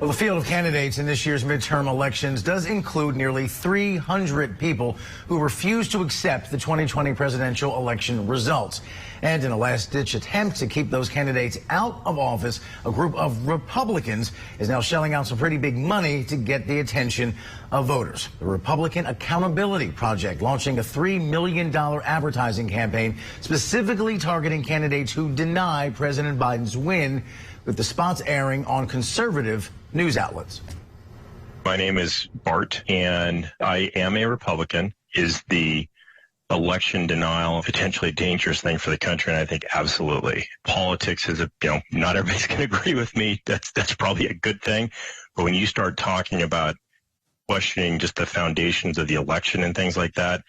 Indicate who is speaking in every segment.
Speaker 1: Well, the field of candidates in this year's midterm elections does include nearly 300 people who refuse to accept the 2020 presidential election results. And in a last-ditch attempt to keep those candidates out of office, a group of Republicans is now shelling out some pretty big money to get the attention of voters. The Republican Accountability Project launching a $3 million advertising campaign specifically targeting candidates who deny President Biden's win, with the spots airing on conservative news outlets.
Speaker 2: My name is Bart, and I am a Republican. Is the election denial potentially a dangerous thing for the country? And I think absolutely. Politics is not everybody's going to agree with me. That's probably a good thing. But when you start talking about questioning just the foundations of the election and things like that,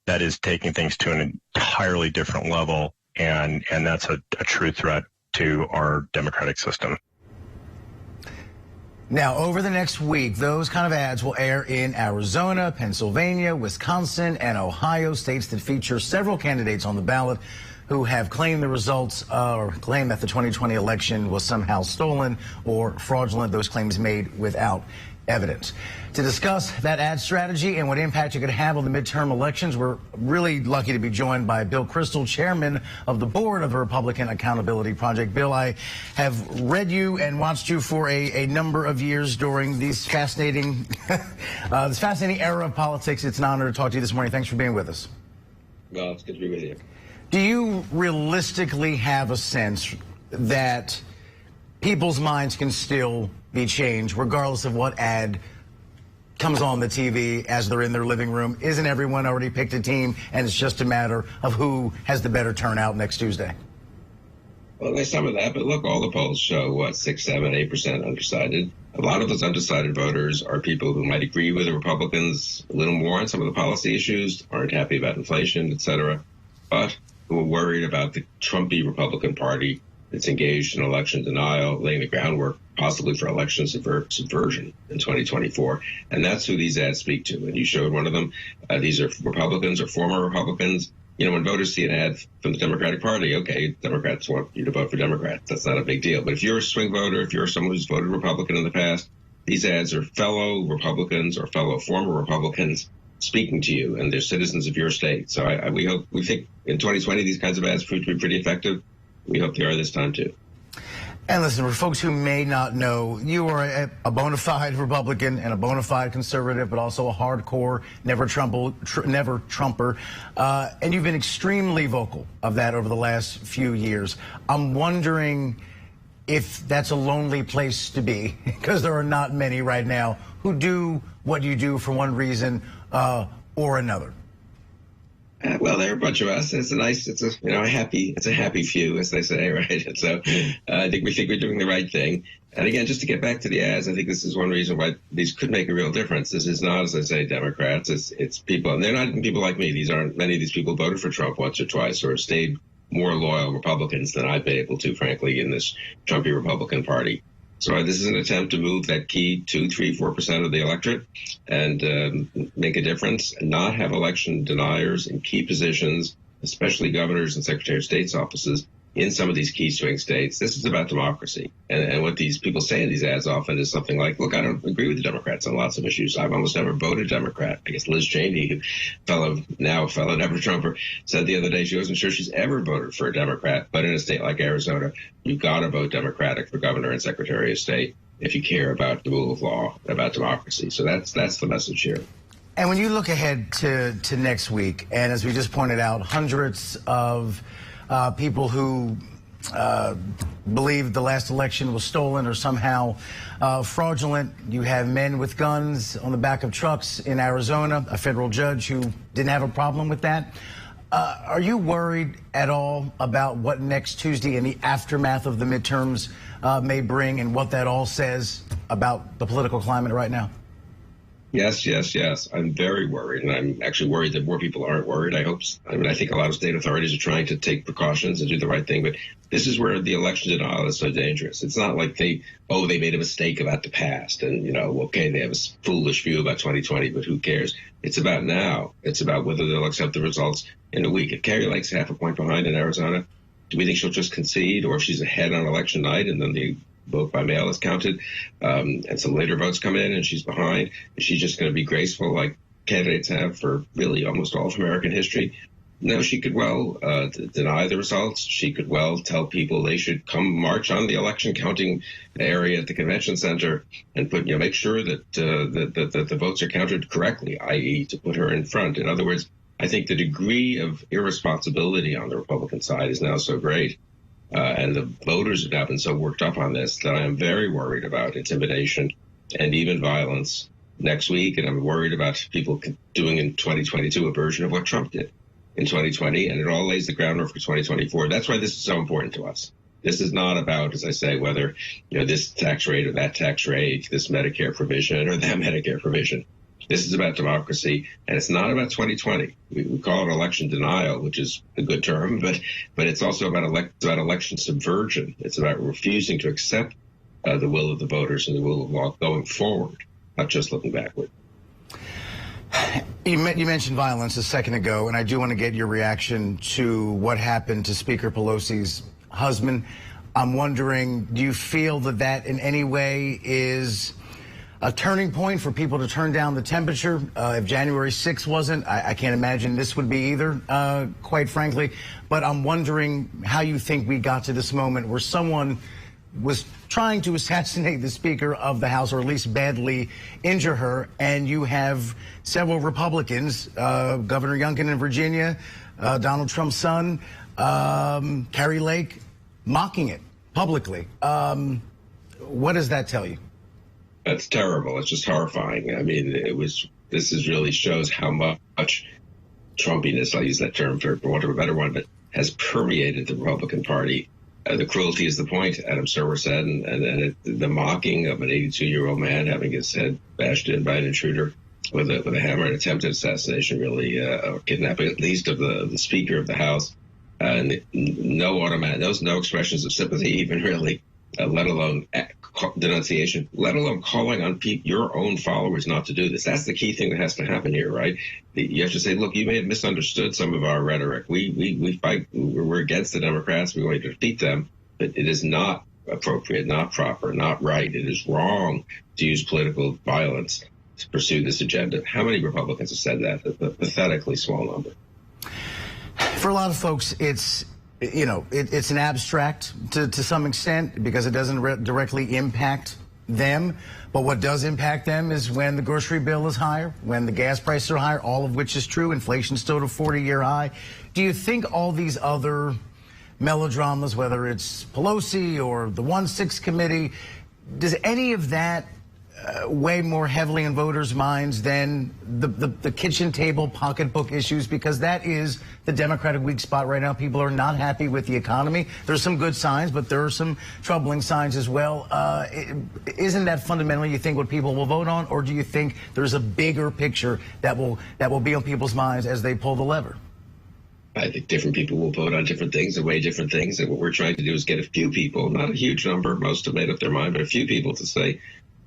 Speaker 2: that is taking things to an entirely different level. And that's a true threat to our democratic system.
Speaker 1: Now, over the next week, those kind of ads will air in Arizona, Pennsylvania, Wisconsin, and Ohio, states that feature several candidates on the ballot who have claimed the results or claimed that the 2020 election was somehow stolen or fraudulent, those claims made without evidence. To discuss that ad strategy and what impact it could have on the midterm elections, we're really lucky to be joined by Bill Kristol, chairman of the board of the Republican Accountability Project. Bill, I have read you and watched you for a number of years during these fascinating, this fascinating era of politics. It's an honor to talk to you this morning. Thanks for being with us.
Speaker 3: Well, it's good to be with you.
Speaker 1: Do you realistically have a sense that people's minds can still be changed regardless of what ad comes on the TV as they're in their living room? Isn't everyone already picked a team and it's just a matter of who has the better turnout next Tuesday?
Speaker 3: Well, there's some of that, but look, all the polls show 6, 7, 8% undecided. A lot of those undecided voters are people who might agree with the Republicans a little more on some of the policy issues, aren't happy about inflation, et cetera, but who are worried about the Trumpy Republican Party that's engaged in election denial, laying the groundwork possibly for election subversion in 2024. And that's who these ads speak to. And you showed one of them. These are Republicans or former Republicans. You know, when voters see an ad from the Democratic Party, okay, Democrats want you to vote for Democrats. That's not a big deal. But if you're a swing voter, if you're someone who's voted Republican in the past, these ads are fellow Republicans or fellow former Republicans speaking to you, and they're citizens of your state. So we think in 2020 these kinds of ads proved to be pretty effective. We hope they are this time, too.
Speaker 1: And listen, for folks who may not know, you are a bona fide Republican and a bona fide conservative, but also a hardcore never Trumper. And you've been extremely vocal of that over the last few years. I'm wondering if that's a lonely place to be, because there are not many right now who do what you do for one reason or another.
Speaker 3: Well, there are a bunch of us. It's a happy few, as they say, right? And so I think we're doing the right thing. And again, just to get back to the ads, I think this is one reason why these could make a real difference. This is not, as I say, Democrats. It's people, and they're not even people like me. Many of these people voted for Trump once or twice or stayed more loyal Republicans than I've been able to, frankly, in this Trumpy Republican Party. So this is an attempt to move that key 2, 3, 4% of the electorate and make a difference and not have election deniers in key positions, especially governors and secretary of state's offices in some of these key swing states. This is about democracy. And what these people say in these ads often is something like, look, I don't agree with the Democrats on lots of issues. I've almost never voted Democrat. I guess Liz Cheney, fellow never Trumper, said the other day she wasn't sure she's ever voted for a Democrat. But in a state like Arizona, you've got to vote Democratic for governor and secretary of state if you care about the rule of law, about democracy. So that's the message here.
Speaker 1: And when you look ahead to next week, and as we just pointed out, hundreds of people who believe the last election was stolen or somehow fraudulent. You have men with guns on the back of trucks in Arizona, a federal judge who didn't have a problem with that. Are you worried at all about what next Tuesday and the aftermath of the midterms may bring and what that all says about the political climate right now?
Speaker 3: Yes. I'm very worried, and I'm actually worried that more people aren't worried. I think a lot of state authorities are trying to take precautions and do the right thing, but this is where the election denial is so dangerous. It's not like they made a mistake about the past and, okay, they have a foolish view about 2020, but who cares? It's about now. It's about whether they'll accept the results in a week. If Carrie Lake's half a point behind in Arizona, do we think she'll just concede, or if she's ahead on election night and then the vote by mail is counted, and some later votes come in, and she's behind. Is she just going to be graceful like candidates have for really almost all of American history? No, she could well deny the results. She could well tell people they should come march on the election counting area at the convention center and make sure that the votes are counted correctly, i.e. to put her in front. In other words, I think the degree of irresponsibility on the Republican side is now so great, and the voters have now been so worked up on this that I am very worried about intimidation and even violence next week. And I'm worried about people doing in 2022 a version of what Trump did in 2020, and it all lays the groundwork for 2024. That's why this is so important to us. This is not about, as I say, whether this tax rate or that tax rate, this Medicare provision or that Medicare provision. This is about democracy, and it's not about 2020. We call it election denial, which is a good term, but it's also about election subversion. It's about refusing to accept the will of the voters and the will of law going forward, not just looking backward.
Speaker 1: You mentioned violence a second ago, and I do want to get your reaction to what happened to Speaker Pelosi's husband. I'm wondering, do you feel that in any way is a turning point for people to turn down the temperature? If January 6th wasn't, I can't imagine this would be either, quite frankly. But I'm wondering how you think we got to this moment where someone was trying to assassinate the Speaker of the House, or at least badly injure her, and you have several Republicans, Governor Youngkin in Virginia, Donald Trump's son, Kari Lake, mocking it publicly. What does that tell you?
Speaker 3: That's terrible. It's just horrifying. I mean, this really shows how much Trumpiness, I'll use that term for want of a better one, but has permeated the Republican Party. The cruelty is the point, Adam Serwer said, and the mocking of an 82-year-old man having his head bashed in by an intruder with a hammer, and attempted assassination, really, or kidnapping, at least of the Speaker of the House. And no expressions of sympathy, even really, let alone denunciation, let alone calling on your own followers not to do this. That's the key thing that has to happen here, right? You have to say, look, you may have misunderstood some of our rhetoric. We fight, we're against the Democrats, we want to defeat them, but it is not appropriate, not proper, not right. It is wrong to use political violence to pursue this agenda. How many Republicans have said that? A pathetically small number.
Speaker 1: For a lot of folks, it's an abstract to some extent because it doesn't directly impact them. But what does impact them is when the grocery bill is higher, when the gas prices are higher, all of which is true. Inflation's still at a 40-year high. Do you think all these other melodramas, whether it's Pelosi or the 1-6 committee, does any of that weigh more heavily in voters' minds than the kitchen table pocketbook issues? Because that is the Democratic weak spot right now. People are not happy with the economy. There's some good signs, but there are some troubling signs as well. Isn't that fundamentally, you think, what people will vote on? Or do you think there's a bigger picture that will be on people's minds as they pull the lever?
Speaker 3: I think different people will vote on different things and weigh different things. And what we're trying to do is get a few people, not a huge number, most have made up their mind, but a few people to say,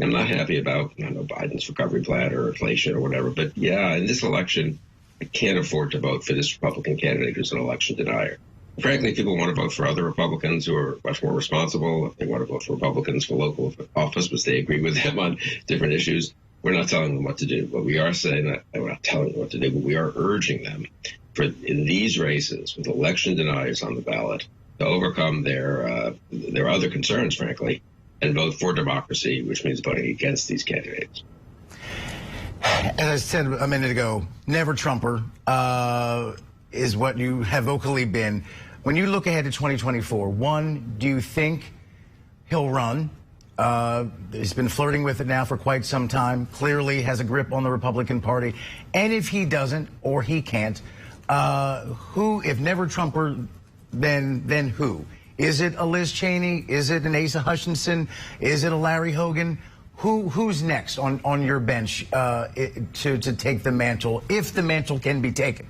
Speaker 3: I'm not happy about, Biden's recovery plan or inflation or whatever. But yeah, in this election, I can't afford to vote for this Republican candidate who's an election denier. Frankly, people want to vote for other Republicans who are much more responsible. If they want to vote for Republicans for local office, but they agree with them on different issues, we're not telling them what to do. But we are saying that we're not telling them what to do, but we are urging them in these races with election deniers on the ballot to overcome their other concerns, frankly, and vote for democracy, which means voting against these candidates.
Speaker 1: As I said a minute ago, never Trumper is what you have vocally been. When you look ahead to 2024, one, do you think he'll run? He's been flirting with it now for quite some time, clearly has a grip on the Republican Party. And if he doesn't, or he can't, who, if never Trumper, then who? Is it a Liz Cheney? Is it an Asa Hutchinson? Is it a Larry Hogan? Who's next on your bench to take the mantle, if the mantle can be taken?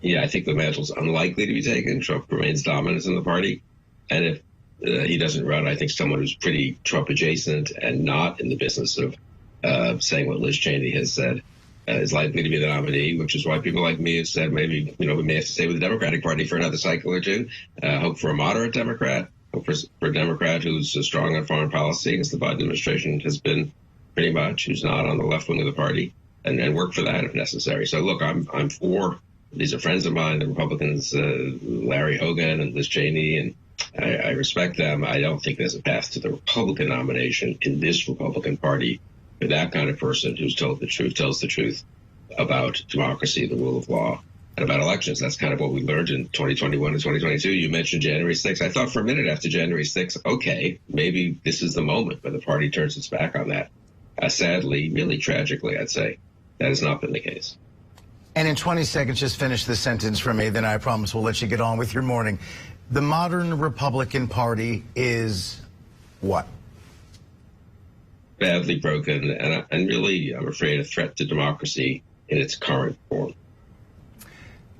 Speaker 3: Yeah, I think the mantle's unlikely to be taken. Trump remains dominant in the party. And if he doesn't run, I think someone who's pretty Trump adjacent and not in the business of saying what Liz Cheney has said is likely to be the nominee, which is why people like me have said maybe, we may have to stay with the Democratic Party for another cycle or two, hope for a moderate Democrat, for a Democrat who's strong on foreign policy, as the Biden administration has been pretty much, who's not on the left wing of the party, and work for that if necessary. So look, I'm for. These are friends of mine, the Republicans, Larry Hogan and Liz Cheney, and I respect them. I don't think there's a path to the Republican nomination in this Republican Party for that kind of person who's tells the truth about democracy, the rule of law, and about elections. That's kind of what we learned in 2021 and 2022. You mentioned January 6th. I thought for a minute after January 6th, okay, maybe this is the moment when the party turns its back on that. Sadly, really tragically, I'd say, that has not been the case.
Speaker 1: And in 20 seconds, just finish this sentence for me, then I promise we'll let you get on with your morning. The modern Republican Party is what?
Speaker 3: Badly broken, and really, I'm afraid, a threat to democracy in its current form.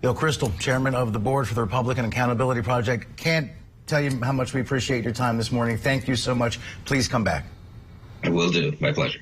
Speaker 1: Bill Kristol, chairman of the board for the Republican Accountability Project. Can't tell you how much we appreciate your time this morning. Thank you so much. Please come back.
Speaker 3: I will do. My pleasure.